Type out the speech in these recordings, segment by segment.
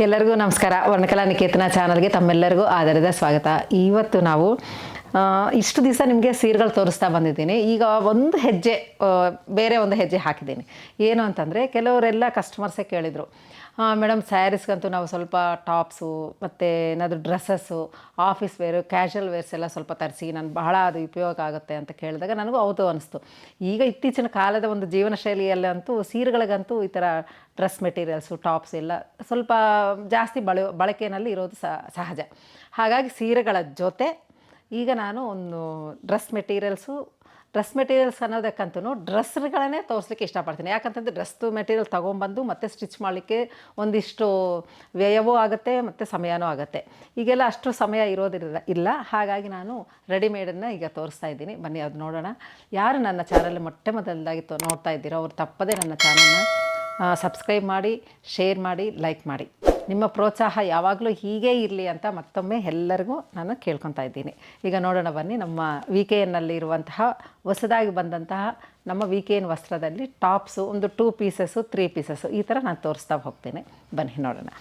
ಎಲ್ಲರಿಗೂ ನಮಸ್ಕಾರ. ವರ್ಣಕಲಾ ನಿಕೇತನ ಚಾನಲ್ಗೆ ತಮ್ಮೆಲ್ಲರಿಗೂ ಆಧಾರದ ಸ್ವಾಗತ. ಇವತ್ತು ನಾವು ಇಷ್ಟು ದಿವಸ ನಿಮಗೆ ಸೀರೆಗಳು ತೋರಿಸ್ತಾ ಬಂದಿದ್ದೀನಿ. ಈಗ ಒಂದು ಹೆಜ್ಜೆ ಬೇರೆ ಒಂದು ಹೆಜ್ಜೆ ಹಾಕಿದ್ದೀನಿ. ಏನು ಅಂತಂದರೆ, ಕೆಲವರೆಲ್ಲ ಕಸ್ಟಮರ್ಸೇ ಕೇಳಿದರು, ಮೇಡಮ್ ಸ್ಯಾರೀಸ್ಗಂತೂ ನಾವು ಸ್ವಲ್ಪ ಟಾಪ್ಸು ಮತ್ತು ಏನಾದರೂ dresses, office wear, casual wares ಎಲ್ಲ ಸ್ವಲ್ಪ ತರಿಸಿ, ನಾನು ಬಹಳ ಅದು ಉಪಯೋಗ ಆಗುತ್ತೆ ಅಂತ ಕೇಳಿದಾಗ ನನಗೂ ಹೌದು ಅನ್ನಿಸ್ತು. ಈಗ ಇತ್ತೀಚಿನ ಕಾಲದ ಒಂದು ಜೀವನ ಶೈಲಿಯಲ್ಲಂತೂ ಸೀರೆಗಳಿಗಂತೂ ಈ ಥರ ಡ್ರೆಸ್ ಮೆಟೀರಿಯಲ್ಸು, ಟಾಪ್ಸ್ ಎಲ್ಲ ಸ್ವಲ್ಪ ಜಾಸ್ತಿ ಬಳಕೆಯಲ್ಲಿ ಇರೋದು ಸಹಜ. ಹಾಗಾಗಿ ಸೀರೆಗಳ ಜೊತೆ ಈಗ ನಾನು ಒಂದು ಡ್ರೆಸ್ ಮೆಟೀರಿಯಲ್ಸ್ ಅನ್ನೋದಕ್ಕಂತೂ ಡ್ರೆಸ್ಗಳನ್ನೇ ತೋರಿಸ್ಲಿಕ್ಕೆ ಇಷ್ಟಪಡ್ತೀನಿ. ಯಾಕಂತಂದರೆ ಡ್ರೆಸ್ದು ಮೆಟೀರಿಯಲ್ ತೊಗೊಂಬಂದು ಮತ್ತೆ ಸ್ಟಿಚ್ ಮಾಡಲಿಕ್ಕೆ ಒಂದಿಷ್ಟು ವ್ಯಯವೂ ಆಗುತ್ತೆ ಮತ್ತು ಸಮಯನೂ ಆಗುತ್ತೆ. ಈಗೆಲ್ಲ ಅಷ್ಟು ಸಮಯ ಇಲ್ಲ. ಹಾಗಾಗಿ ನಾನು ರೆಡಿಮೇಡನ್ನು ಈಗ ತೋರಿಸ್ತಾ ಇದ್ದೀನಿ. ಬನ್ನಿ ಅದು ನೋಡೋಣ. ಯಾರು ನನ್ನ ಚಾನಲ್ ಮೊದಲದಾಗಿ ನೋಡ್ತಾ ಇದ್ದೀರೋ ಅವ್ರು ತಪ್ಪದೇ ನನ್ನ ಚಾನಲ್ನ ಸಬ್ಸ್ಕ್ರೈಬ್ ಮಾಡಿ, ಶೇರ್ ಮಾಡಿ, ಲೈಕ್ ಮಾಡಿ. ನಿಮ್ಮ ಪ್ರೋತ್ಸಾಹ ಯಾವಾಗಲೂ ಹೀಗೇ ಇರಲಿ ಅಂತ ಮತ್ತೊಮ್ಮೆ ಎಲ್ಲರಿಗೂ ನಾನು ಕೇಳ್ಕೊತಾ ಇದ್ದೀನಿ. ಈಗ ನೋಡೋಣ ಬನ್ನಿ. ನಮ್ಮ VKNನಲ್ಲಿ ಇರುವಂತಹ ಹೊಸದಾಗಿ ಬಂದಂತಹ ನಮ್ಮ VKN ವಸ್ತ್ರದಲ್ಲಿ ಟಾಪ್ಸು ಒಂದು 2 ಪೀಸಸ್ಸು 3 ಪೀಸಸ್ಸು ಈ ಥರ ನಾನು ತೋರಿಸ್ತಾ ಹೋಗ್ತೇನೆ. ಬನ್ನಿ ನೋಡೋಣ.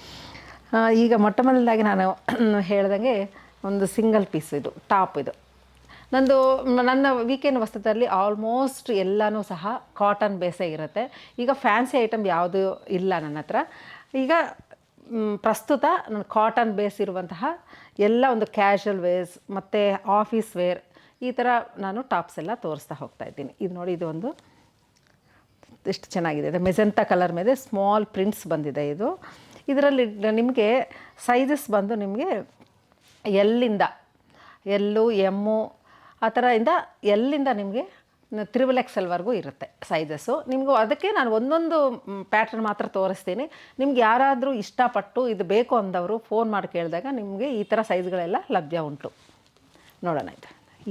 ಈಗ ಮೊದಲಾಗಿ ನಾನು ಹೇಳ್ದಂಗೆ ಒಂದು ಸಿಂಗಲ್ ಪೀಸ್ ಇದು ಟಾಪ್. ಇದು ನನ್ನ VKN ವಸ್ತ್ರದಲ್ಲಿ ಆಲ್ಮೋಸ್ಟ್ ಎಲ್ಲನೂ ಸಹ ಕಾಟನ್ ಬೇಸೇ ಇರುತ್ತೆ. ಈಗ ಫ್ಯಾನ್ಸಿ ಐಟಮ್ ಯಾವುದೂ ಇಲ್ಲ ನನ್ನ ಹತ್ರ. ಈಗ ಪ್ರಸ್ತುತ ನಾನು ಕಾಟನ್ ಬೇಸ್ ಇರುವಂತಹ ಎಲ್ಲ ಒಂದು ಕ್ಯಾಶುವಲ್ ವೇರ್ಸ್ ಮತ್ತು ಆಫೀಸ್ ವೇರ್ ಈ ಥರ ನಾನು ಟಾಪ್ಸ್ ಎಲ್ಲ ತೋರಿಸ್ತಾ ಹೋಗ್ತಾ ಇದ್ದೀನಿ. ಇದು ನೋಡಿ, ಇದು ಒಂದು ಎಷ್ಟು ಚೆನ್ನಾಗಿದೆ. ಇದು ಮೆಜೆಂಟಾ ಕಲರ್ ಮೇಲೆ ಸ್ಮಾಲ್ ಪ್ರಿಂಟ್ಸ್ ಬಂದಿದೆ. ಇದರಲ್ಲಿ ನಿಮಗೆ ಸೈಜಸ್ ಬಂದು ನಿಮಗೆ ಎಲ್ಲು ಎಮ್ಮು ಆ ಥರ ಎಲ್ಲಿಂದ ನಿಮಗೆ 3XL ಇರುತ್ತೆ ಸೈಜಸ್ಸು. ನಿಮಗೂ ಅದಕ್ಕೆ ನಾನು ಒಂದೊಂದು ಪ್ಯಾಟ್ರನ್ ಮಾತ್ರ ತೋರಿಸ್ತೀನಿ. ನಿಮ್ಗೆ ಯಾರಾದರೂ ಇಷ್ಟಪಟ್ಟು ಇದು ಬೇಕು ಅಂದವರು ಫೋನ್ ಮಾಡಿ ಕೇಳಿದಾಗ ನಿಮಗೆ ಈ ಥರ ಸೈಜ್ಗಳೆಲ್ಲ ಲಭ್ಯ ಉಂಟು. ನೋಡೋಣ.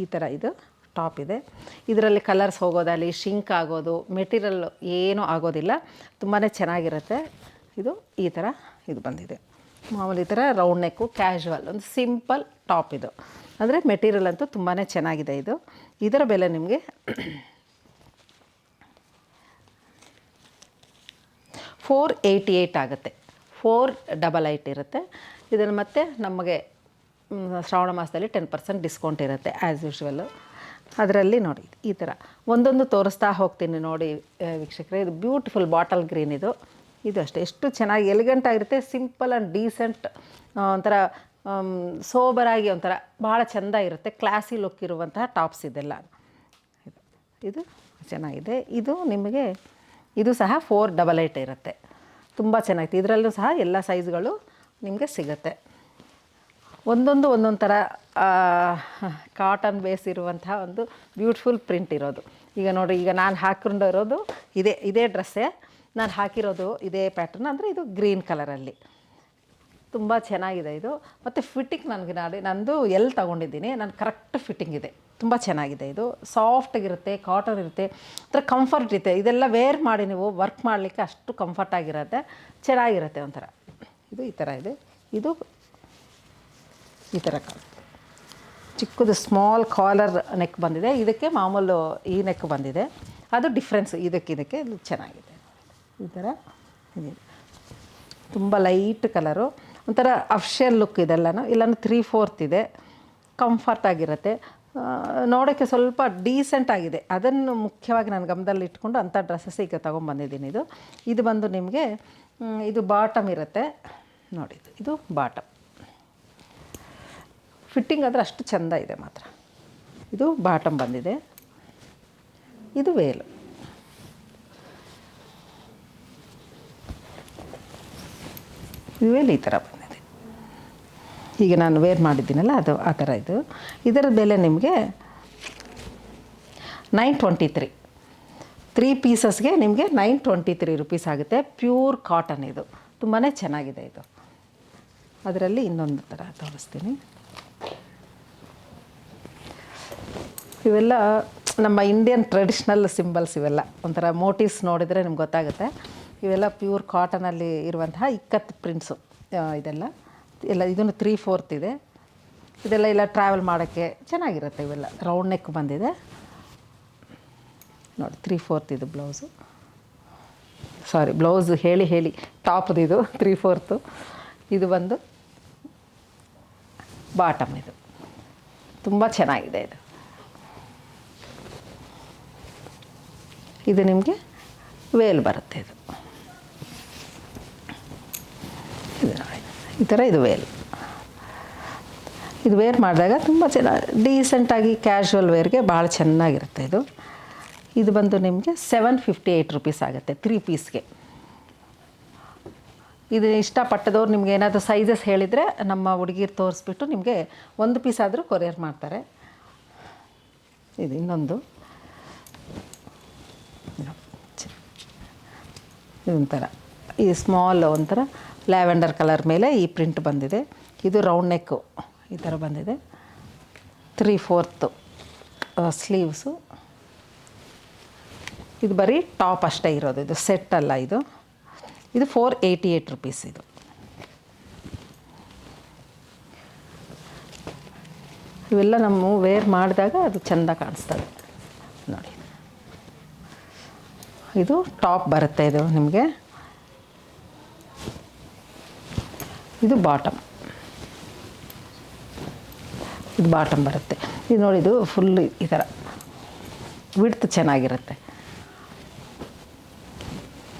ಈ ಥರ ಇದು ಟಾಪ್ ಇದೆ. ಇದರಲ್ಲಿ ಕಲರ್ಸ್ ಹೋಗೋದಲ್ಲಿ ಶಿಂಕ್ ಆಗೋದು, ಮೆಟೀರಿಯಲ್ ಏನೂ ಆಗೋದಿಲ್ಲ. ತುಂಬಾ ಚೆನ್ನಾಗಿರುತ್ತೆ. ಇದು ಈ ಥರ ಇದು ಬಂದಿದೆ. ಮಾಮೂಲಿ ಈ ಥರ ರೌಂಡ್ ನೆಕ್ಕು, ಕ್ಯಾಶುವಲ್ ಒಂದು ಸಿಂಪಲ್ ಟಾಪ್. ಇದು ಅಂದರೆ ಮೆಟೀರಿಯಲ್ ಅಂತೂ ತುಂಬಾ ಚೆನ್ನಾಗಿದೆ. ಇದರ ಬೆಲೆ ನಿಮಗೆ 488 ಆಗುತ್ತೆ. 488 ಇರುತ್ತೆ. ಇದನ್ನು ಮತ್ತೆ ನಮಗೆ ಶ್ರಾವಣ ಮಾಸದಲ್ಲಿ 10% ಡಿಸ್ಕೌಂಟ್ ಇರುತ್ತೆ ಆ್ಯಸ್ ಯೂಶ್ವಲ್ಲು. ಅದರಲ್ಲಿ ನೋಡಿ ಈ ಥರ ಒಂದೊಂದು ತೋರಿಸ್ತಾ ಹೋಗ್ತೀನಿ ನೋಡಿ ವೀಕ್ಷಕರೇ. ಇದು ಬ್ಯೂಟಿಫುಲ್ ಬಾಟಲ್ ಗ್ರೀನ್. ಇದು ಅಷ್ಟೇ ಎಷ್ಟು ಚೆನ್ನಾಗಿ ಎಲಿಗೆಂಟ್ ಆಗಿರುತ್ತೆ. ಸಿಂಪಲ್ ಆ್ಯಂಡ್ ಡೀಸೆಂಟ್, ಒಂಥರ ಸೋಬರಾಗಿ ಒಂಥರ ಭಾಳ ಚೆಂದ ಇರುತ್ತೆ. ಕ್ಲಾಸಿ ಲುಕ್ ಇರುವಂತಹ ಟಾಪ್ಸ್ ಇದೆಲ್ಲ. ಇದು ಚೆನ್ನಾಗಿದೆ. ಇದು ನಿಮಗೆ ಇದು ಸಹ 488 ಇರುತ್ತೆ. ತುಂಬ ಚೆನ್ನಾಗಿದೆ. ಇದರಲ್ಲೂ ಸಹ ಎಲ್ಲ ಸೈಜ್ಗಳು ನಿಮಗೆ ಸಿಗುತ್ತೆ. ಒಂದೊಂದು ಥರ ಕಾಟನ್ ಬೇಸ್ ಇರುವಂತಹ ಒಂದು ಬ್ಯೂಟಿಫುಲ್ ಪ್ರಿಂಟ್ ಇರೋದು. ಈಗ ನೋಡಿ, ಈಗ ನಾನು ಹಾಕೊಂಡಿರೋದು ಇದೇ ಡ್ರೆಸ್ಸೇ. ನಾನು ಹಾಕಿರೋದು ಇದೇ ಪ್ಯಾಟರ್ನ್, ಅಂದರೆ ಇದು ಗ್ರೀನ್ ಕಲರಲ್ಲಿ. ತುಂಬ ಚೆನ್ನಾಗಿದೆ ಇದು. ಮತ್ತು ಫಿಟ್ಟಿಂಗ್ ನಂದು ಎಲ್ಲಿ ತೊಗೊಂಡಿದ್ದೀನಿ, ನಾನು ಕರೆಕ್ಟ್ ಫಿಟ್ಟಿಂಗ್ ಇದೆ. ತುಂಬ ಚೆನ್ನಾಗಿದೆ. ಇದು ಸಾಫ್ಟಾಗಿರುತ್ತೆ, ಕಾಟನ್ ಇರುತ್ತೆ, ಒಂಥರ ಕಂಫರ್ಟ್ ಇರುತ್ತೆ. ಇದೆಲ್ಲ ವೇರ್ ಮಾಡಿ ನೀವು ವರ್ಕ್ ಮಾಡಲಿಕ್ಕೆ ಅಷ್ಟು ಕಂಫರ್ಟಾಗಿರುತ್ತೆ, ಚೆನ್ನಾಗಿರುತ್ತೆ ಒಂಥರ. ಇದು ಈ ಥರ ಇದೆ. ಇದು ಈ ಥರ ಚಿಕ್ಕದು ಸ್ಮಾಲ್ ಕಾಲರ್ ನೆಕ್ ಬಂದಿದೆ. ಇದಕ್ಕೆ ಮಾಮೂಲು ಈ ನೆಕ್ ಬಂದಿದೆ. ಅದು ಡಿಫ್ರೆನ್ಸ್. ಇದಕ್ಕೆ ಇದು ಚೆನ್ನಾಗಿದೆ. ಈ ಥರ ಇದೆ. ತುಂಬ ಲೈಟ್ ಕಲರು, ಒಂಥರ ಅಫ್ಷಿಯಲ್ ಲುಕ್. ಇದೆಲ್ಲನೂ ಇಲ್ಲಾಂದ್ರೆ 3/4 ಇದೆ. ಕಂಫರ್ಟಾಗಿರುತ್ತೆ, ನೋಡೋಕ್ಕೆ ಸ್ವಲ್ಪ ಡೀಸೆಂಟ್ ಆಗಿದೆ. ಅದನ್ನು ಮುಖ್ಯವಾಗಿ ನಾನು ಗಮನದಲ್ಲಿ ಇಟ್ಕೊಂಡು ಅಂಥ ಡ್ರೆಸ್ಸಸ್ ಈಗ ತೊಗೊಂಬಂದಿದ್ದೀನಿ. ಇದು ಬಂದು ನಿಮಗೆ ಇದು ಬಾಟಮ್ ಇರುತ್ತೆ ನೋಡಿ. ಇದು ಬಾಟಮ್ ಫಿಟ್ಟಿಂಗ್ ಆದರೆ ಅಷ್ಟು ಚೆಂದ ಇದೆ ಮಾತ್ರ. ಇದು ಬಾಟಮ್ ಬಂದಿದೆ. ಇದು ವೇಲು. ವೇಲ್ ಈ ಥರ ಬಂದಿದೆ. ಈಗ ನಾನು ವೇರ್ ಮಾಡಿದ್ದೀನಲ್ಲ ಅದು ಆ ಥರ. ಇದರ ಬೆಲೆ ನಿಮಗೆ 923. 3 ಪೀಸಸ್ಗೆ ನಿಮಗೆ 923 ರುಪೀಸ್ ಆಗುತ್ತೆ. Pure cotton. ಇದು ತುಂಬಾ ಚೆನ್ನಾಗಿದೆ. ಅದರಲ್ಲಿ ಇನ್ನೊಂದು ಥರ ತೋರಿಸ್ತೀನಿ. ಇವೆಲ್ಲ ನಮ್ಮ ಇಂಡಿಯನ್ ಟ್ರೆಡಿಷ್ನಲ್ ಸಿಂಬಲ್ಸ್. ಇವೆಲ್ಲ ಒಂಥರ ಮೋಟಿವ್ಸ್ ನೋಡಿದರೆ ನಿಮ್ಗೆ ಗೊತ್ತಾಗುತ್ತೆ. ಇವೆಲ್ಲ ಪ್ಯೂರ್ ಕಾಟನಲ್ಲಿ ಇರುವಂತಹ ಇಕ್ಕತ್ತು ಪ್ರಿಂಟ್ಸು. ಇದನ್ನು 3/4 ಇದೆ. ಇದೆಲ್ಲ ಟ್ರಾವೆಲ್ ಮಾಡೋಕ್ಕೆ ಚೆನ್ನಾಗಿರುತ್ತೆ. ಇವೆಲ್ಲ ರೌಂಡ್ ನೆಕ್ ಬಂದಿದೆ ನೋಡಿ. 3/4 ಇದು ಬ್ಲೌಸು. ಬ್ಲೌಸ್ ಹೇಳಿ ಟಾಪ್ದು ಇದು 3/4. ಇದು ಬಂದು ಬಾಟಮ್. ಇದು ತುಂಬ ಚೆನ್ನಾಗಿದೆ. ಇದು ನಿಮಗೆ ವೇಲ್ ಬರುತ್ತೆ. ಇದು ನೋಡಿ, ಈ ಥರ ಇದು ವೇಲ್. ಇದು ವೇರ್ ಮಾಡಿದಾಗ ತುಂಬ ಚೆನ್ನಾಗಿ ಡೀಸೆಂಟಾಗಿ ಕ್ಯಾಶುವಲ್ ವೇರ್ಗೆ ಭಾಳ ಚೆನ್ನಾಗಿರುತ್ತೆ. ಇದು ಬಂದು ನಿಮಗೆ 758 ರುಪೀಸ್ ಆಗುತ್ತೆ 3 ಪೀಸ್ಗೆ. ಇದು ಇಷ್ಟಪಟ್ಟದವ್ರು ನಿಮ್ಗೆ ಏನಾದರೂ ಸೈಜಸ್ ಹೇಳಿದರೆ ನಮ್ಮ ಹುಡುಗಿರು ತೋರಿಸ್ಬಿಟ್ಟು ನಿಮಗೆ 1 ಪೀಸ್ ಆದರೂ ಕೊರಿಯರ್ ಮಾಡ್ತಾರೆ. ಇದು ಇನ್ನೊಂದು ಇದೊಂಥರ ಈ ಸ್ಮಾಲ್ ಒಂಥರ ಲ್ಯಾವೆಂಡರ್ ಕಲರ್ ಮೇಲೆ ಈ ಪ್ರಿಂಟ್ ಬಂದಿದೆ. ಇದು ರೌಂಡ್ ನೆಕ್ಕು ಈ ಥರ ಬಂದಿದೆ. 3/4 ಸ್ಲೀವ್ಸು. ಇದು ಬರೀ ಟಾಪ್ ಅಷ್ಟೇ ಇರೋದು, ಇದು ಸೆಟ್ ಅಲ್ಲ. ಇದು 488 ರುಪೀಸ್. ಇವೆಲ್ಲ ನಮ್ಮ ವೇರ್ ಮಾಡಿದಾಗ ಅದು ಚೆಂದ ಕಾಣಿಸ್ತದೆ ನೋಡಿ. ಇದು ಟಾಪ್ ಬರುತ್ತೆ. ಇದು ನಿಮಗೆ ಇದು ಬಾಟಮ್. ಇದು ಬಾಟಮ್ ಬರುತ್ತೆ. ಇದು ನೋಡಿ, ಇದು ಫುಲ್ ಈ ಥರ ವಿಡ್ತ್ ಚೆನ್ನಾಗಿರುತ್ತೆ.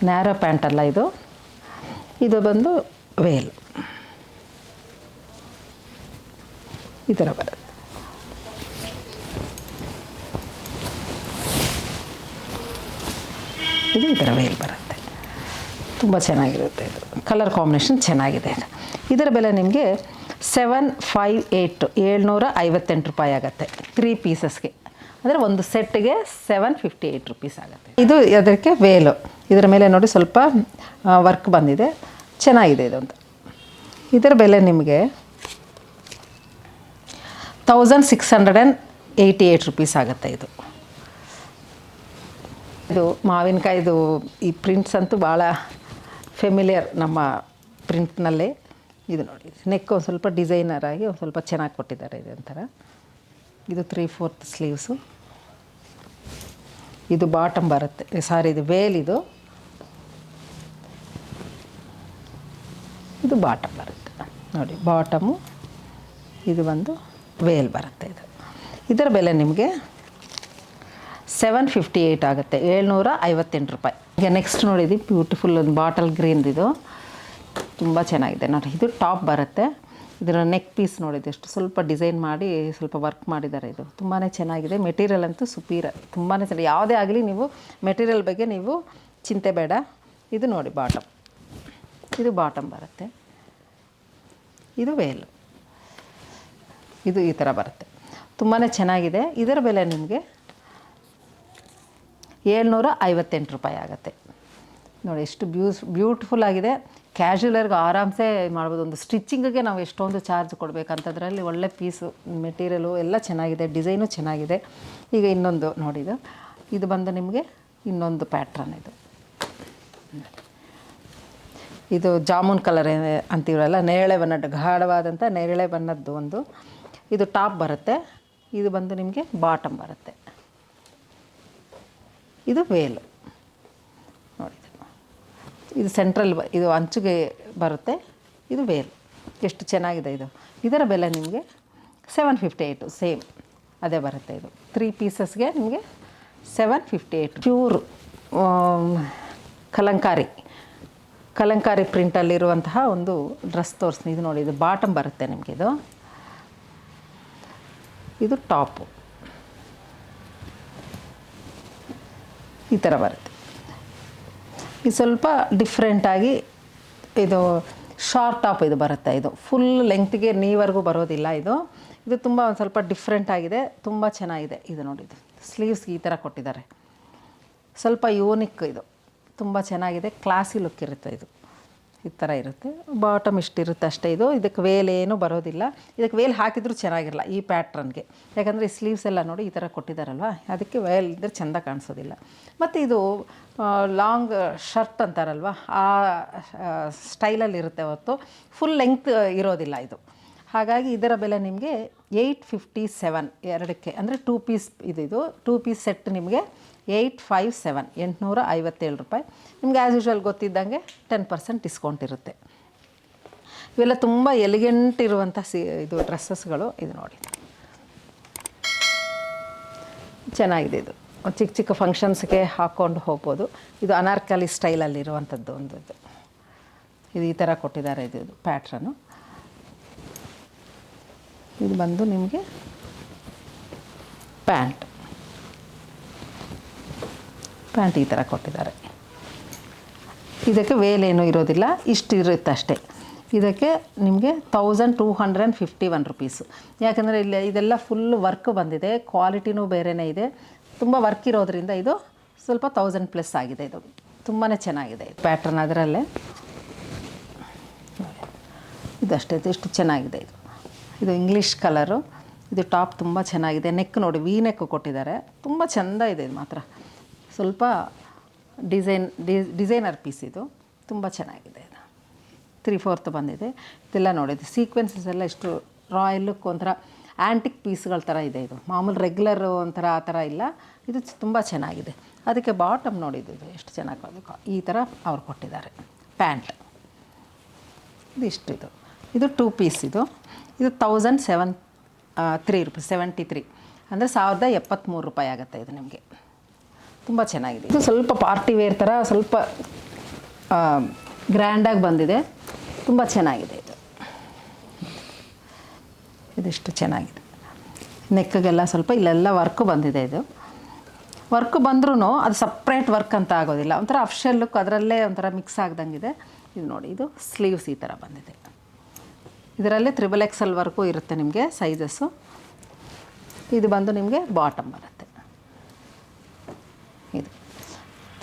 ನ್ಯಾರೋ ಪ್ಯಾಂಟ್ ಅಲ್ಲ ಇದು. ಇದು ಬಂದು ವೇಲ್ ಈ ಥರ ಬರುತ್ತೆ. ಇದು ಈ ಥರ ವೇಲ್ ಬರುತ್ತೆ. ತುಂಬ ಚೆನ್ನಾಗಿರುತ್ತೆ. ಇದು ಕಲರ್ ಕಾಂಬಿನೇಷನ್ ಚೆನ್ನಾಗಿದೆ. ಇದರ ಬೆಲೆ ನಿಮಗೆ 758 758 ರೂಪಾಯಿ ಆಗುತ್ತೆ 3 ಪೀಸಸ್ಗೆ. ಅಂದರೆ ಒಂದು ಸೆಟ್ಗೆ 758 ರುಪೀಸ್ ಆಗುತ್ತೆ. ಇದು ಅದಕ್ಕೆ ವೇಲು. ಇದರ ಮೇಲೆ ನೋಡಿ ಸ್ವಲ್ಪ ವರ್ಕ್ ಬಂದಿದೆ, ಚೆನ್ನಾಗಿದೆ ಇದು ಅಂತ. ಇದರ ಬೆಲೆ ನಿಮಗೆ 1688 ರುಪೀಸ್ ಆಗುತ್ತೆ. ಇದು ಮಾವಿನಕಾಯಿದು ಈ ಪ್ರಿಂಟ್ಸ್ ಅಂತೂ ಭಾಳ ಫೆಮಿಲಿಯರ್ ನಮ್ಮ ಪ್ರಿಂಟ್ನಲ್ಲೇ. ಇದು ನೋಡಿ, ನೆಕ್ ಒಂದು ಸ್ವಲ್ಪ ಡಿಸೈನರ್ ಆಗಿ ಒಂದು ಸ್ವಲ್ಪ ಚೆನ್ನಾಗಿ ಕೊಟ್ಟಿದ್ದಾರೆ. ಇದು ಒಂಥರ ಇದು 3/4 ಸ್ಲೀವ್ಸು. ಇದು ಬಾಟಮ್ ಬರುತ್ತೆ, ಸಾರಿ ಇದು ವೇಲ್. ಇದು ಬಾಟಮ್ ಬರುತ್ತೆ ನೋಡಿ, ಬಾಟಮು. ಇದು ಒಂದು ವೇಲ್ ಬರುತ್ತೆ. ಇದರ ಬೆಲೆ ನಿಮಗೆ 758 ಆಗುತ್ತೆ 758 ರೂಪಾಯಿ. ಈಗ ನೆಕ್ಸ್ಟ್ ನೋಡಿದ್ದು ಬ್ಯೂಟಿಫುಲ್ ಒಂದು ಬಾಟಲ್ ಗ್ರೀನ್ದಿದು ತುಂಬ ಚೆನ್ನಾಗಿದೆ ನೋಡಿ. ಇದು ಟಾಪ್ ಬರುತ್ತೆ. ಇದರ ನೆಕ್ ಪೀಸ್ ನೋಡಿದ್ದು ಎಷ್ಟು ಸ್ವಲ್ಪ ಡಿಸೈನ್ ಮಾಡಿ ಸ್ವಲ್ಪ ವರ್ಕ್ ಮಾಡಿದ್ದಾರೆ. ಇದು ತುಂಬಾ ಚೆನ್ನಾಗಿದೆ. ಮೆಟೀರಿಯಲ್ ಅಂತೂ ಸುಪೀರಿಯರ್, ತುಂಬಾ ಚೆನ್ನಾಗಿ. ಯಾವುದೇ ಆಗಲಿ ನೀವು ಮೆಟೀರಿಯಲ್ ಬಗ್ಗೆ ನೀವು ಚಿಂತೆ ಬೇಡ. ಇದು ನೋಡಿ ಬಾಟಮ್. ಇದು ಬಾಟಮ್ ಬರುತ್ತೆ. ಇದು ವೇಲು. ಇದು ಈ ಥರ ಬರುತ್ತೆ. ತುಂಬಾ ಚೆನ್ನಾಗಿದೆ. ಇದರ ಬೆಲೆ ನಿಮಗೆ 758 ರೂಪಾಯಿ ಆಗುತ್ತೆ ನೋಡಿ. ಎಷ್ಟು ಬ್ಯೂಟಿಫುಲ್ ಆಗಿದೆ. ಕ್ಯಾಶುವಲರ್ಗೆ ಆರಾಮ್ಸೆ ಮಾಡ್ಬೋದು. ಒಂದು ಸ್ಟಿಚ್ಚಿಂಗಿಗೆ ನಾವು ಎಷ್ಟೊಂದು ಚಾರ್ಜ್ ಕೊಡಬೇಕಂತದ್ರಲ್ಲಿ ಒಳ್ಳೆ ಪೀಸು, ಮೆಟೀರಿಯಲು ಎಲ್ಲ ಚೆನ್ನಾಗಿದೆ, ಡಿಸೈನು ಚೆನ್ನಾಗಿದೆ. ಈಗ ಇನ್ನೊಂದು ನೋಡಿದ್ದು, ಇದು ಬಂದು ನಿಮಗೆ ಇನ್ನೊಂದು ಪ್ಯಾಟ್ರನ್. ಇದು ಜಾಮೂನ್ ಕಲರ್ ಅಂತೀವಲ್ಲ, ನೇರಳೆ ಬಣ್ಣದ ಗಾಢವಾದಂಥ ನೇರಳೆ ಬಣ್ಣದ್ದು ಒಂದು. ಇದು ಟಾಪ್ ಬರುತ್ತೆ. ಇದು ಬಂದು ನಿಮಗೆ ಬಾಟಮ್ ಬರುತ್ತೆ. ಇದು ವೇಲು ನೋಡಿ. ಇದು ಸೆಂಟ್ರಲ್, ಇದು ಅಂಚುಗೆ ಬರುತ್ತೆ. ಇದು ವೇಲ್. ಎಷ್ಟು ಚೆನ್ನಾಗಿದೆ ಇದು. ಇದರ ಬೆಲೆ ನಿಮಗೆ 758 ಸೇಮ್ ಅದೇ ಬರುತ್ತೆ. ಇದು 3 ಪೀಸಸ್ಗೆ ನಿಮಗೆ 758. ಪ್ಯೂರ್ ಕಲಂಕಾರಿ ಪ್ರಿಂಟಲ್ಲಿರುವಂತಹ ಒಂದು ಡ್ರೆಸ್ ತೋರಿಸ್ತೀನಿ. ಇದು ನೋಡಿ, ಇದು ಬಾಟಮ್ ಬರುತ್ತೆ ನಿಮಗೆ. ಇದು ಟಾಪು ಈ ಥರ ಬರುತ್ತೆ. ಇದು ಸ್ವಲ್ಪ ಡಿಫ್ರೆಂಟಾಗಿ ಇದು ಶಾರ್ಟ್ ಟಾಪ್ ಇದು ಬರುತ್ತೆ. ಇದು ಫುಲ್ ಲೆಂಗ್ತಿಗೆ ನೀವರೆಗೂ ಬರೋದಿಲ್ಲ. ಇದು ತುಂಬ ಒಂದು ಸ್ವಲ್ಪ ಡಿಫ್ರೆಂಟ್ ಆಗಿದೆ, ತುಂಬ ಚೆನ್ನಾಗಿದೆ. ಇದು ನೋಡಿ, ಇದು ಸ್ಲೀವ್ಸ್ಗೆ ಈ ಥರ ಕೊಟ್ಟಿದ್ದಾರೆ. ಸ್ವಲ್ಪ ಯೂನಿಕ್, ಇದು ತುಂಬ ಚೆನ್ನಾಗಿದೆ. ಕ್ಲಾಸಿ ಲುಕ್ ಇರುತ್ತೆ. ಇದು ಈ ಥರ ಇರುತ್ತೆ. ಬಾಟಮ್ ಇಷ್ಟಿರುತ್ತೆ ಅಷ್ಟೇ. ಇದಕ್ಕೆ ವೇಲ್ ಏನೂ ಬರೋದಿಲ್ಲ. ಇದಕ್ಕೆ ವೇಲ್ ಹಾಕಿದರೂ ಚೆನ್ನಾಗಿರಲ್ಲ ಈ ಪ್ಯಾಟ್ರನ್ಗೆ. ಯಾಕಂದರೆ ಈ ಸ್ಲೀವ್ಸ್ ಎಲ್ಲ ನೋಡಿ ಈ ಥರ ಕೊಟ್ಟಿದ್ದಾರಲ್ವ, ಅದಕ್ಕೆ ವೇಲ್ ಇದ್ದರೆ ಚೆಂದ ಕಾಣಿಸೋದಿಲ್ಲ. ಮತ್ತು ಇದು ಲಾಂಗ್ ಶರ್ಟ್ ಅಂತಾರಲ್ವ, ಆ ಸ್ಟೈಲಲ್ಲಿ ಇರುತ್ತೆ ಹೊತ್ತು ಫುಲ್ ಲೆಂಗ್ತ್ ಇರೋದಿಲ್ಲ ಇದು. ಹಾಗಾಗಿ ಇದರ ಬೆಲೆ ನಿಮಗೆ 857 ಎರಡಕ್ಕೆ, ಅಂದರೆ 2 ಪೀಸ್ ಇದು 2 ಪೀಸ್ ಸೆಟ್ ನಿಮಗೆ 857 857 ರೂಪಾಯಿ. ನಿಮ್ಗೆ ಆ್ಯಸ್ ಯೂಶ್ವಲ್ ಗೊತ್ತಿದ್ದಂಗೆ 10% ಡಿಸ್ಕೌಂಟ್ ಇರುತ್ತೆ. ಇವೆಲ್ಲ ತುಂಬ ಎಲಿಗೆಂಟ್ ಇರುವಂಥ ಇದು ಡ್ರೆಸ್ಸಸ್ಗಳು. ಇದು ನೋಡಿ ಚೆನ್ನಾಗಿದೆ. ಇದು ಚಿಕ್ಕ ಚಿಕ್ಕ ಫಂಕ್ಷನ್ಸ್ಗೆ ಹಾಕ್ಕೊಂಡು ಹೋಗ್ಬೋದು. ಇದು ಅನಾರ್ಕಲಿ ಸ್ಟೈಲಲ್ಲಿರುವಂಥದ್ದು ಒಂದು ಇದು ಈ ಥರ ಕೊಟ್ಟಿದ್ದಾರೆ. ಇದು ಪ್ಯಾಟ್ರನು. ಇದು ಬಂದು ನಿಮಗೆ ಪ್ಯಾಂಟ್ ಈ ಥರ ಕೊಟ್ಟಿದ್ದಾರೆ. ಇದಕ್ಕೆ ವೇಲೇನೂ ಇರೋದಿಲ್ಲ, ಇಷ್ಟು ಇರುತ್ತೆ ಅಷ್ಟೇ. ಇದಕ್ಕೆ ನಿಮಗೆ 1251 ರೂಪೀಸು. ಯಾಕಂದರೆ ಇಲ್ಲಿ ಇದೆಲ್ಲ ಫುಲ್ ವರ್ಕ್ ಬಂದಿದೆ, ಕ್ವಾಲಿಟಿನೂ ಬೇರೆಯೇ ಇದೆ. ತುಂಬ ವರ್ಕ್ ಇರೋದ್ರಿಂದ ಇದು ಸ್ವಲ್ಪ 1000+ ಆಗಿದೆ. ಇದು ತುಂಬಾ ಚೆನ್ನಾಗಿದೆ ಪ್ಯಾಟ್ರನ್. ಅದರಲ್ಲೇ ಇದಷ್ಟೇ, ಎಷ್ಟು ಚೆನ್ನಾಗಿದೆ ಇದು. ಇದು ಇಂಗ್ಲೀಷ್ ಕಲರು. ಇದು ಟಾಪ್ ತುಂಬ ಚೆನ್ನಾಗಿದೆ. ನೆಕ್ ನೋಡಿ, ವಿ ನೆಕ್ ಕೊಟ್ಟಿದ್ದಾರೆ. ತುಂಬ ಚೆಂದ ಇದೆ. ಇದು ಮಾತ್ರ ಸ್ವಲ್ಪ ಡಿಸೈನರ್ ಪೀಸ್. ಇದು ತುಂಬ ಚೆನ್ನಾಗಿದೆ. ಇದು 3/4 ಬಂದಿದೆ. ಇದೆಲ್ಲ ನೋಡಿದೆ ಸೀಕ್ವೆನ್ಸಸ್ ಎಲ್ಲ ಎಷ್ಟು ರಾಯಲ್ ಲುಕ್, ಒಂಥರ ಆ್ಯಂಟಿಕ್ ಪೀಸ್ಗಳ ಥರ ಇದೆ. ಇದು ಮಾಮೂಲು ರೆಗ್ಯುಲರ್ ಒಂಥರ ಆ ಥರ ಇಲ್ಲ. ಇದು ತುಂಬ ಚೆನ್ನಾಗಿದೆ. ಅದಕ್ಕೆ ಬಾಟಮ್ ನೋಡಿದ್ದು ಎಷ್ಟು ಚೆನ್ನಾಗಿ ಈ ಥರ ಅವ್ರು ಕೊಟ್ಟಿದ್ದಾರೆ. ಪ್ಯಾಂಟ್ ಇದು 2 ಪೀಸ್. ಇದು 1073 ರೂಪೀಸ್, 73 ಅಂದರೆ 1073 ರೂಪಾಯಿ ಆಗುತ್ತೆ. ಇದು ನಿಮಗೆ ತುಂಬ ಚೆನ್ನಾಗಿದೆ. ಇದು ಸ್ವಲ್ಪ ಪಾರ್ಟಿ ವೇರ್ ಥರ ಸ್ವಲ್ಪ ಗ್ರ್ಯಾಂಡಾಗಿ ಬಂದಿದೆ. ತುಂಬ ಚೆನ್ನಾಗಿದೆ. ಇದಿಷ್ಟು ಚೆನ್ನಾಗಿದೆ. ನೆಕ್ಗೆಲ್ಲ ಸ್ವಲ್ಪ ಇಲ್ಲೆಲ್ಲ ವರ್ಕ್ ಬಂದಿದೆ. ಇದು ವರ್ಕ್ ಬಂದ್ರೂ ಅದು ಸಪ್ರೇಟ್ ವರ್ಕ್ ಅಂತ ಆಗೋದಿಲ್ಲ, ಒಂಥರ ಅಫ್ಷಲ್ ಲುಕ್ ಅದರಲ್ಲೇ ಒಂಥರ ಮಿಕ್ಸ್ ಆಗ್ದಂಗಿದೆ. ಇದು ನೋಡಿ, ಇದು ಸ್ಲೀವ್ಸ್ ಈ ಥರ ಬಂದಿದೆ. ಇದರಲ್ಲಿ XXL ವರ್ಕು ಇರುತ್ತೆ ನಿಮಗೆ ಸೈಜಸ್ಸು. ಇದು ಬಂದು ನಿಮಗೆ ಬಾಟಮ್ ಬರುತ್ತೆ. ಇದು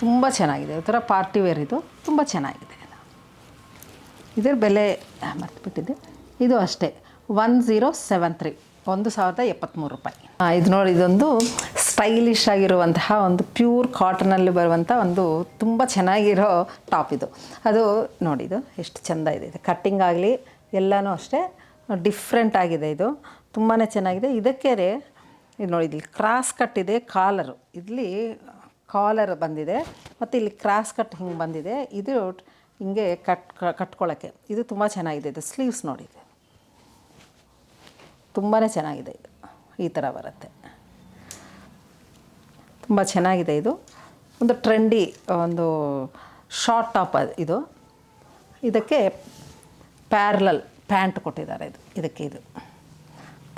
ತುಂಬ ಚೆನ್ನಾಗಿದೆ. ಒಂಥರ ಪಾರ್ಟಿ ವೇರ್. ಇದು ತುಂಬ ಚೆನ್ನಾಗಿದೆ. ಇದರ ಬೆಲೆ ಮರ್ತುಬಿಟ್ಟಿದ್ದೆ. ಇದು ಅಷ್ಟೇ 1073, 1073 ರೂಪಾಯಿ. ಇದು ನೋಡಿ, ಇದೊಂದು ಸ್ಟೈಲಿಶ್ ಆಗಿರುವಂತಹ ಒಂದು ಪ್ಯೂರ್ ಕಾಟನಲ್ಲಿ ಬರುವಂಥ ಒಂದು ತುಂಬ ಚೆನ್ನಾಗಿರೋ ಟಾಪ್. ಇದು ಅದು ನೋಡಿ, ಇದು ಎಷ್ಟು ಚೆಂದ ಇದೆ. ಇದು ಕಟ್ಟಿಂಗ್ ಆಗಲಿ ಎಲ್ಲನೂ ಅಷ್ಟೇ ಡಿಫ್ರೆಂಟ್ ಆಗಿದೆ. ಇದು ತುಂಬಾ ಚೆನ್ನಾಗಿದೆ. ಇದಕ್ಕೆ ಇದು ನೋಡಿ, ಇಲ್ಲಿ ಕ್ರಾಸ್ ಕಟ್ ಇದೆ. ಕಾಲರು ಇಲ್ಲಿ ಕಾಲರ್ ಬಂದಿದೆ ಮತ್ತು ಇಲ್ಲಿ ಕ್ರಾಸ್ ಕಟ್ ಹಿಂಗೆ ಬಂದಿದೆ. ಇದು ಹಿಂಗೆ ಕಟ್ಕೊಳ್ಳೋಕ್ಕೆ ಇದು ತುಂಬ ಚೆನ್ನಾಗಿದೆ. ಇದು ಸ್ಲೀವ್ಸ್ ನೋಡಿ, ಇದು ತುಂಬಾ ಚೆನ್ನಾಗಿದೆ. ಇದು ಈ ಥರ ಬರುತ್ತೆ. ತುಂಬ ಚೆನ್ನಾಗಿದೆ. ಇದು ಒಂದು ಟ್ರೆಂಡಿ ಒಂದು ಶಾರ್ಟ್ ಟಾಪ್. ಇದು ಇದಕ್ಕೆ ಪ್ಯಾರಲಲ್ ಪ್ಯಾಂಟ್ ಕೊಟ್ಟಿದ್ದಾರೆ. ಇದು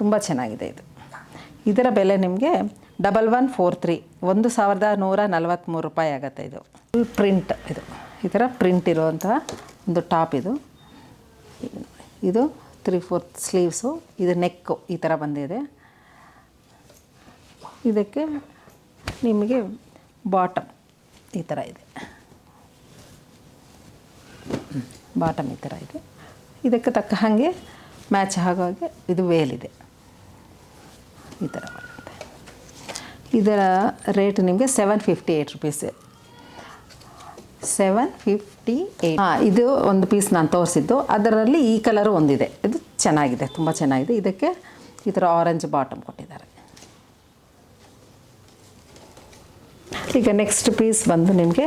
ತುಂಬ ಚೆನ್ನಾಗಿದೆ. ಇದರ ಬೆಲೆ ನಿಮಗೆ 1143, 1143 ರೂಪಾಯಿ ಆಗುತ್ತೆ. ಇದು ಫುಲ್ ಪ್ರಿಂಟ್. ಇದು ಈ ಥರ ಪ್ರಿಂಟ್ ಇರುವಂತಹ ಒಂದು ಟಾಪ್. ಇದು 3/4 ಸ್ಲೀವ್ಸು. ಇದು ನೆಕ್ಕು ಈ ಥರ ಬಂದಿದೆ. ಇದಕ್ಕೆ ನಿಮಗೆ ಬಾಟಮ್ ಈ ಥರ ಇದೆ. ಬಾಟಮ್ ಈ ಥರ ಇದೆ. ಇದಕ್ಕೆ ತಕ್ಕ ಹಾಗೆ ಮ್ಯಾಚ್ ಆಗೋಗೆ ಇದು ವೇಲಿದೆ. ಈ ಥರ ಬರುತ್ತೆ. ಇದರ ರೇಟ್ ನಿಮಗೆ 758 ರೂಪೀಸ್. 758. ಇದು ಒಂದು ಪೀಸ್ ನಾನು ತೋರಿಸಿದ್ದು. ಅದರಲ್ಲಿ ಈ ಕಲರು ಒಂದಿದೆ. ಇದು ಚೆನ್ನಾಗಿದೆ, ತುಂಬ ಚೆನ್ನಾಗಿದೆ. ಇದಕ್ಕೆ ಈ ಥರ ಆರೆಂಜ್ ಬಾಟಮ್ ಕೊಟ್ಟಿದ್ದಾರೆ. ಈಗ ನೆಕ್ಸ್ಟ್ ಪೀಸ್ ಬಂದು ನಿಮಗೆ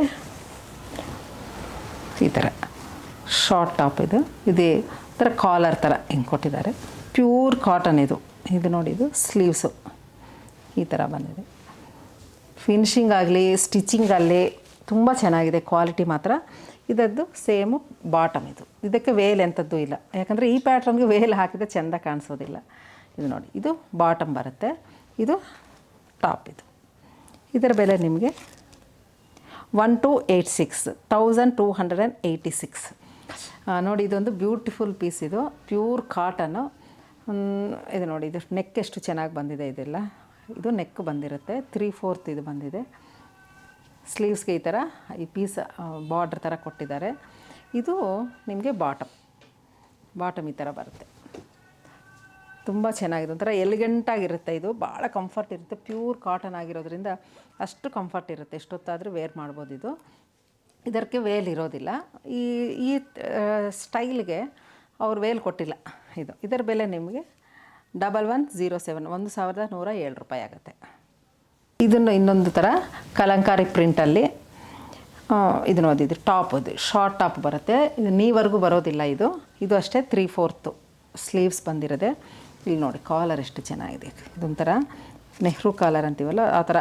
ಈ ಥರ ಶಾರ್ಟ್ ಟಾಪ್. ಇದು ಥರ ಕಾಲರ್ ಥರ ಹಿಂಗೆ ಕೊಟ್ಟಿದ್ದಾರೆ. Pure cotton. ಇದು ನೋಡಿ, ಇದು ಸ್ಲೀವ್ಸು ಈ ಥರ ಬಂದಿದೆ. ಫಿನಿಶಿಂಗ್ ಆಗಲಿ ಸ್ಟಿಚಿಂಗ್ ಆಗಲಿ ತುಂಬ ಚೆನ್ನಾಗಿದೆ. ಕ್ವಾಲಿಟಿ ಮಾತ್ರ. ಇದದ್ದು ಸೇಮು ಬಾಟಮ್. ಇದಕ್ಕೆ ವೇಲ್ ಎಂಥದ್ದು ಇಲ್ಲ, ಯಾಕಂದರೆ ಈ ಪ್ಯಾಟ್ರನ್ಗೆ ವೇಲ್ ಹಾಕಿದರೆ ಚೆಂದ ಕಾಣಿಸೋದಿಲ್ಲ. ಇದು ನೋಡಿ, ಇದು ಬಾಟಮ್ ಬರುತ್ತೆ. ಇದು ಟಾಪ್. ಇದರ ಬೆಲೆ ನಿಮಗೆ 1286, 1286. ನೋಡಿ, ಇದೊಂದು ಬ್ಯೂಟಿಫುಲ್ ಪೀಸ್. ಇದು ಪ್ಯೂರ್ ಕಾಟನ್ನು. ಇದು ನೋಡಿ, ಇದು ನೆಕ್ ಎಷ್ಟು ಚೆನ್ನಾಗಿ ಬಂದಿದೆ. ಇದೆಲ್ಲ ಇದು ನೆಕ್ ಬಂದಿರುತ್ತೆ. 3/4 ಇದು ಬಂದಿದೆ. ಸ್ಲೀವ್ಸ್ಗೆ ಈ ಥರ ಈ ಪೀಸ್ ಬಾರ್ಡ್ರ್ ಥರ ಕೊಟ್ಟಿದ್ದಾರೆ. ಇದು ನಿಮಗೆ ಬಾಟಮ್ ಈ ಥರ ಬರುತ್ತೆ. ತುಂಬ ಚೆನ್ನಾಗಿದೆ. ಒಂಥರ ಎಲಿಗೆಂಟಾಗಿರುತ್ತೆ. ಇದು ಭಾಳ ಕಂಫರ್ಟ್ ಇರುತ್ತೆ. ಪ್ಯೂರ್ ಕಾಟನ್ ಆಗಿರೋದ್ರಿಂದ ಅಷ್ಟು ಕಂಫರ್ಟ್ ಇರುತ್ತೆ. ಎಷ್ಟೊತ್ತಾದರೂ ವೇರ್ ಮಾಡ್ಬೋದು. ಇದಕ್ಕೆ ವೇಲ್ ಇರೋದಿಲ್ಲ. ಈ ಸ್ಟೈಲ್ಗೆ ಅವ್ರು ವೇಲ್ ಕೊಟ್ಟಿಲ್ಲ. ಇದರ ಬೆಲೆ ನಿಮಗೆ 1107, 1107 ರೂಪಾಯಿ ಆಗುತ್ತೆ. ಇದನ್ನು ಇನ್ನೊಂದು ಥರ ಕಲಂಕಾರಿ ಪ್ರಿಂಟಲ್ಲಿ ಇದು ನೋಡಿ, ಇದು ಟಾಪ್, ಇದು ಶಾರ್ಟ್ ಟಾಪ್ ಬರುತ್ತೆ. ಇದು ನೀವರೆಗೂ ಬರೋದಿಲ್ಲ. ಇದು ಅಷ್ಟೇ 3/4 ಸ್ಲೀವ್ಸ್ ಬಂದಿರೋದೆ. ಇಲ್ಲಿ ನೋಡಿ ಕಾಲರ್ ಎಷ್ಟು ಚೆನ್ನಾಗಿದೆ. ಇದೊಂಥರ ನೆಹರು ಕಾಲರ್ ಅಂತೀವಲ್ಲ ಆ ಥರ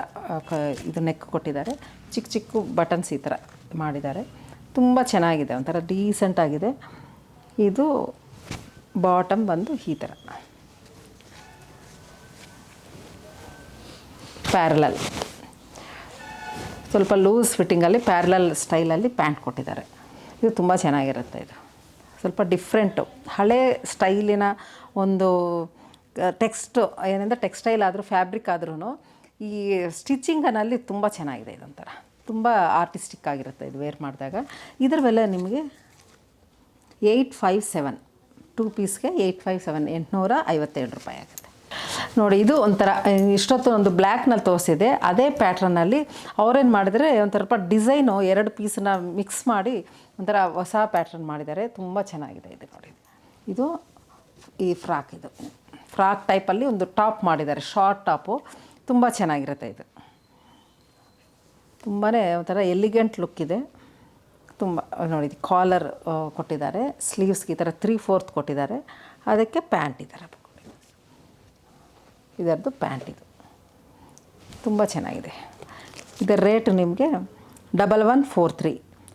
ಇದು ನೆಕ್ ಕೊಟ್ಟಿದ್ದಾರೆ. ಚಿಕ್ಕ ಚಿಕ್ಕ ಬಟನ್ಸ್ ಈ ಥರ ಮಾಡಿದ್ದಾರೆ. ತುಂಬ ಚೆನ್ನಾಗಿದೆ, ಒಂಥರ ಡೀಸೆಂಟ್ ಆಗಿದೆ. ಇದು ಬಾಟಮ್ ಬಂದು ಈ ಥರ ಪ್ಯಾರಲಲ್, ಸ್ವಲ್ಪ ಲೂಸ್ ಫಿಟ್ಟಿಂಗಲ್ಲಿ ಪ್ಯಾರಲಲ್ ಸ್ಟೈಲಲ್ಲಿ ಪ್ಯಾಂಟ್ ಕೊಟ್ಟಿದ್ದಾರೆ. ಇದು ತುಂಬ ಚೆನ್ನಾಗಿರುತ್ತೆ. ಇದು ಸ್ವಲ್ಪ ಡಿಫ್ರೆಂಟು, ಹಳೆ ಸ್ಟೈಲಿನ ಒಂದು ಏನಂದರೆ ಟೆಕ್ಸ್ಟೈಲ್ ಆದರೂ ಫ್ಯಾಬ್ರಿಕ್ ಆದ್ರೂ ಈ ಸ್ಟಿಚಿಂಗನಲ್ಲಿ ತುಂಬ ಚೆನ್ನಾಗಿದೆ. ಇದೊಂಥರ ತುಂಬ ಆರ್ಟಿಸ್ಟಿಕ್ ಆಗಿರುತ್ತೆ ಇದು ವೇರ್ ಮಾಡಿದಾಗ. ಇದರ ಬೆಲೆ ನಿಮಗೆ 857, 2 ಪೀಸ್ಗೆ 857, 857 ರೂಪಾಯಿ ಆಗುತ್ತೆ ನೋಡಿ. ಇದು ಒಂಥರ ಇಷ್ಟೊತ್ತು ಒಂದು ಬ್ಲ್ಯಾಕ್ನಲ್ಲಿ ತೋರಿಸಿದೆ, ಅದೇ ಪ್ಯಾಟ್ರನ್ನಲ್ಲಿ ಅವರೇನು ಮಾಡಿದರೆ ಒಂಥರ ಸ್ವಲ್ಪ ಡಿಸೈನು 2 ಪೀಸನ್ನ ಮಿಕ್ಸ್ ಮಾಡಿ ಒಂಥರ ಹೊಸ ಪ್ಯಾಟ್ರನ್ ಮಾಡಿದ್ದಾರೆ. ತುಂಬ ಚೆನ್ನಾಗಿದೆ ಇದು ನೋಡಿ. ಇದು ಈ ಫ್ರಾಕ್ ಟೈಪಲ್ಲಿ ಒಂದು ಟಾಪ್ ಮಾಡಿದ್ದಾರೆ, ಶಾರ್ಟ್ ಟಾಪು. ತುಂಬ ಚೆನ್ನಾಗಿರುತ್ತೆ ಇದು. ತುಂಬಾ ಒಂಥರ ಎಲಿಗೆಂಟ್ ಲುಕ್ ಇದೆ. ತುಂಬ ನೋಡಿ, ಕಾಲರ್ ಕೊಟ್ಟಿದ್ದಾರೆ, ಸ್ಲೀವ್ಸ್ಗೆ ಈ ಥರ 3/4 ಕೊಟ್ಟಿದ್ದಾರೆ. ಅದಕ್ಕೆ ಪ್ಯಾಂಟ್ ಈ ಥರ ಇದರದ್ದು ಪ್ಯಾಂಟ್. ಇದು ತುಂಬ ಚೆನ್ನಾಗಿದೆ. ಇದರ ರೇಟ್ ನಿಮಗೆ 1143,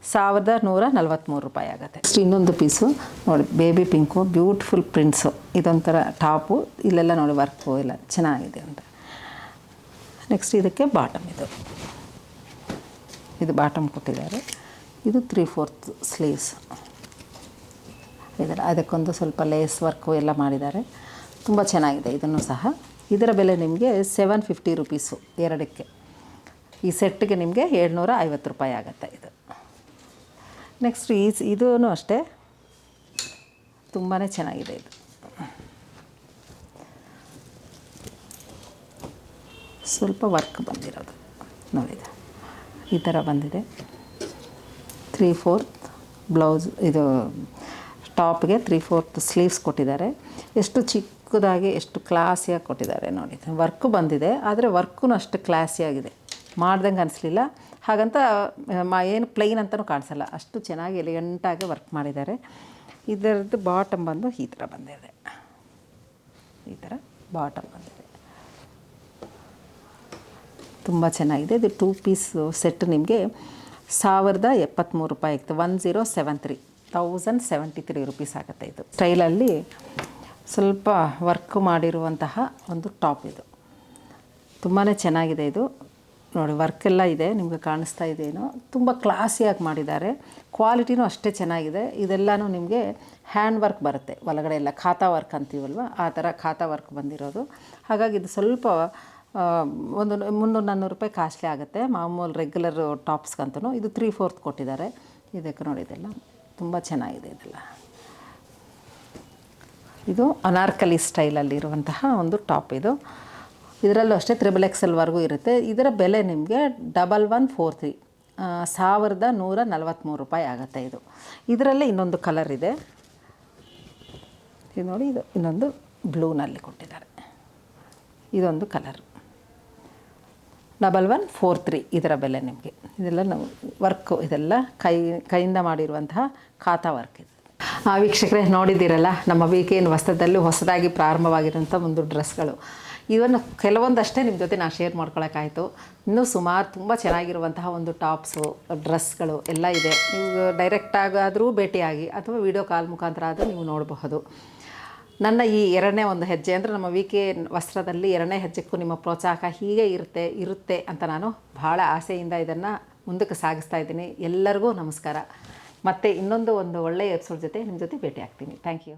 1143 ರೂಪಾಯಿ ಆಗುತ್ತೆ. ನೆಕ್ಸ್ಟ್ ಇನ್ನೊಂದು ಪೀಸು ನೋಡಿ, ಬೇಬಿ ಪಿಂಕು, ಬ್ಯೂಟಿಫುಲ್ ಪ್ರಿಂಟ್ಸು. ಇದೊಂಥರ ಟಾಪು, ಇಲ್ಲೆಲ್ಲ ನೋಡಿ ವರ್ಕು ಎಲ್ಲ ಚೆನ್ನಾಗಿದೆ ಅಂತ. ನೆಕ್ಸ್ಟ್ ಇದಕ್ಕೆ ಬಾಟಮ್, ಇದು ಬಾಟಮ್ ಕೊಟ್ಟಿದ್ದಾರೆ. ಇದು 3/4 ಸ್ಲೀವ್ಸ್. ಅದಕ್ಕೊಂದು ಸ್ವಲ್ಪ ಲೇಸ್ ವರ್ಕು ಎಲ್ಲ ಮಾಡಿದ್ದಾರೆ. ತುಂಬ ಚೆನ್ನಾಗಿದೆ ಇದನ್ನು ಸಹ. ಇದರ ಬೆಲೆ ನಿಮಗೆ 750 ರುಪೀಸು ಎರಡಕ್ಕೆ. ಈ ಸೆಟ್ಟಿಗೆ ನಿಮಗೆ 750 ರೂಪಾಯಿ ಆಗುತ್ತೆ ಇದು. ನೆಕ್ಸ್ಟ್ ಇದೂ ಅಷ್ಟೇ ತುಂಬಾ ಚೆನ್ನಾಗಿದೆ. ಇದು ಸ್ವಲ್ಪ ವರ್ಕ್ ಬಂದಿರೋದು ನೋಡಿ, ಈ ಥರ ಬಂದಿದೆ. 3/4 ಬ್ಲೌಸ್, ಇದು ಟಾಪ್ಗೆ 3/4 ಸ್ಲೀವ್ಸ್ ಕೊಟ್ಟಿದ್ದಾರೆ. ಎಷ್ಟು ಚಿಕ್ಕದಾಗಿ ಎಷ್ಟು ಕ್ಲಾಸಿಯಾಗಿ ಕೊಟ್ಟಿದ್ದಾರೆ ನೋಡಿ. ವರ್ಕು ಬಂದಿದೆ, ಆದರೆ ವರ್ಕು ಅಷ್ಟು ಕ್ಲಾಸಿಯಾಗಿದೆ, ಮಾಡ್ದಂಗೆ ಅನಿಸ್ಲಿಲ್ಲ. ಹಾಗಂತ ಏನು ಪ್ಲೈನ್ ಅಂತಲೂ ಕಾಣಿಸಲ್ಲ, ಅಷ್ಟು ಚೆನ್ನಾಗಿ ಎಲಿಗೆಂಟಾಗಿ ವರ್ಕ್ ಮಾಡಿದ್ದಾರೆ. ಇದರದ್ದು ಬಾಟಮ್ ಬಂದು ಈ ಥರ ಬಂದಿದೆ, ಈ ಥರ ಬಾಟಮ್ ಬಂದಿದೆ. ತುಂಬ ಚೆನ್ನಾಗಿದೆ. ಇದು 2 ಪೀಸ್ ಸೆಟ್ ನಿಮಗೆ 1073 ರೂಪಾಯಿ ಆಗ್ತದೆ. 1073 ರುಪೀಸ್ ಆಗುತ್ತೆ. ಇದು ಸ್ಟೈಲಲ್ಲಿ ಸ್ವಲ್ಪ ವರ್ಕ್ ಮಾಡಿರುವಂತಹ ಒಂದು ಟಾಪ್. ಇದು ತುಂಬಾ ಚೆನ್ನಾಗಿದೆ. ಇದು ನೋಡಿ, ವರ್ಕೆಲ್ಲ ಇದೆ, ನಿಮಗೆ ಕಾಣಿಸ್ತಾ ಇದೆಯೇನೋ. ತುಂಬ ಕ್ಲಾಸಿಯಾಗಿ ಮಾಡಿದ್ದಾರೆ. ಕ್ವಾಲಿಟಿನೂ ಅಷ್ಟೇ ಚೆನ್ನಾಗಿದೆ. ಇದೆಲ್ಲನೂ ನಿಮಗೆ ಹ್ಯಾಂಡ್ ವರ್ಕ್ ಬರುತ್ತೆ, ಒಳಗಡೆ ಎಲ್ಲ ಖಾತಾ ವರ್ಕ್ ಅಂತೀವಲ್ವ, ಆ ಥರ ಖಾತಾ ವರ್ಕ್ ಬಂದಿರೋದು. ಹಾಗಾಗಿ ಇದು ಸ್ವಲ್ಪ ಒಂದು 300-400 ರೂಪಾಯಿ ಕಾಸ್ಟ್ಲಿ ಆಗುತ್ತೆ ಮಾಮೂಲು ರೆಗ್ಯುಲರ್ ಟಾಪ್ಸ್ಗಂತೂ. ಇದು 3/4 ಕೊಟ್ಟಿದ್ದಾರೆ. ಇದಕ್ಕೆ ನೋಡಿ, ಇದೆಲ್ಲ ತುಂಬ ಚೆನ್ನಾಗಿದೆ. ಇದು ಅನಾರ್ಕಲಿ ಸ್ಟೈಲಲ್ಲಿರುವಂತಹ ಒಂದು ಟಾಪ್. ಇದರಲ್ಲೂ ಅಷ್ಟೇ XXL ಇರುತ್ತೆ. ಇದರ ಬೆಲೆ ನಿಮಗೆ 1143, 1143 ರೂಪಾಯಿ ಆಗುತ್ತೆ. ಇದರಲ್ಲೇ ಇನ್ನೊಂದು ಕಲರ್ ಇದೆ, ಇದು ನೋಡಿ. ಇದು ಇನ್ನೊಂದು ಬ್ಲೂನಲ್ಲಿ ಕೊಟ್ಟಿದ್ದಾರೆ. ಇದೊಂದು ಕಲರ್ 1143 ಇದರ ಬೆಲೆ ನಿಮಗೆ. ಇದೆಲ್ಲ ನಾವು ವರ್ಕು, ಇದೆಲ್ಲ ಕೈಯಿಂದ ಮಾಡಿರುವಂತಹ ಖಾತಾ ವರ್ಕ್ ಇದು. ವೀಕ್ಷಕರೇ, ನೋಡಿದ್ದೀರಲ್ಲ ನಮ್ಮ ವೀಕೆಂಡ್ ವಸ್ತ್ರದಲ್ಲಿ ಹೊಸದಾಗಿ ಪ್ರಾರಂಭವಾಗಿರುವಂಥ ಒಂದು ಡ್ರೆಸ್ಗಳು. ಇವನ್ನು ಕೆಲವೊಂದಷ್ಟೇ ನಿಮ್ಮ ಜೊತೆ ನಾನು ಶೇರ್ ಮಾಡ್ಕೊಳಕ್ಕಾಯಿತು. ಇನ್ನೂ ಸುಮಾರು ತುಂಬ ಚೆನ್ನಾಗಿರುವಂತಹ ಒಂದು ಟಾಪ್ಸು, ಡ್ರೆಸ್ಗಳು ಎಲ್ಲ ಇದೆ. ನೀವು ಡೈರೆಕ್ಟಾಗಾದರೂ ಭೇಟಿಯಾಗಿ ಅಥವಾ ವಿಡಿಯೋ ಕಾಲ್ ಮುಖಾಂತರ ಆದರೂ ನೀವು ನೋಡಬಹುದು. ನನ್ನ ಈ 2ನೇ ಒಂದು ಹೆಜ್ಜೆ ಅಂದರೆ ನಮ್ಮ ವೀಕೆಂಡ್ ವಸ್ತ್ರದಲ್ಲಿ 2ನೇ ಹೆಜ್ಜೆಗೂ ನಿಮ್ಮ ಪ್ರೋತ್ಸಾಹ ಹೀಗೆ ಇರುತ್ತೆ ಅಂತ ನಾನು ಭಾಳ ಆಸೆಯಿಂದ ಇದನ್ನು ಮುಂದಕ್ಕೆ ಸಾಗಿಸ್ತಾ ಇದ್ದೀನಿ. ಎಲ್ಲರಿಗೂ ನಮಸ್ಕಾರ. ಮತ್ತು ಇನ್ನೊಂದು ಒಳ್ಳೆಯ ಎಪಿಸೋಡ್ ಜೊತೆ ನಿಮ್ಮ ಜೊತೆ ಭೇಟಿ ಆಗ್ತೀನಿ. Thank you.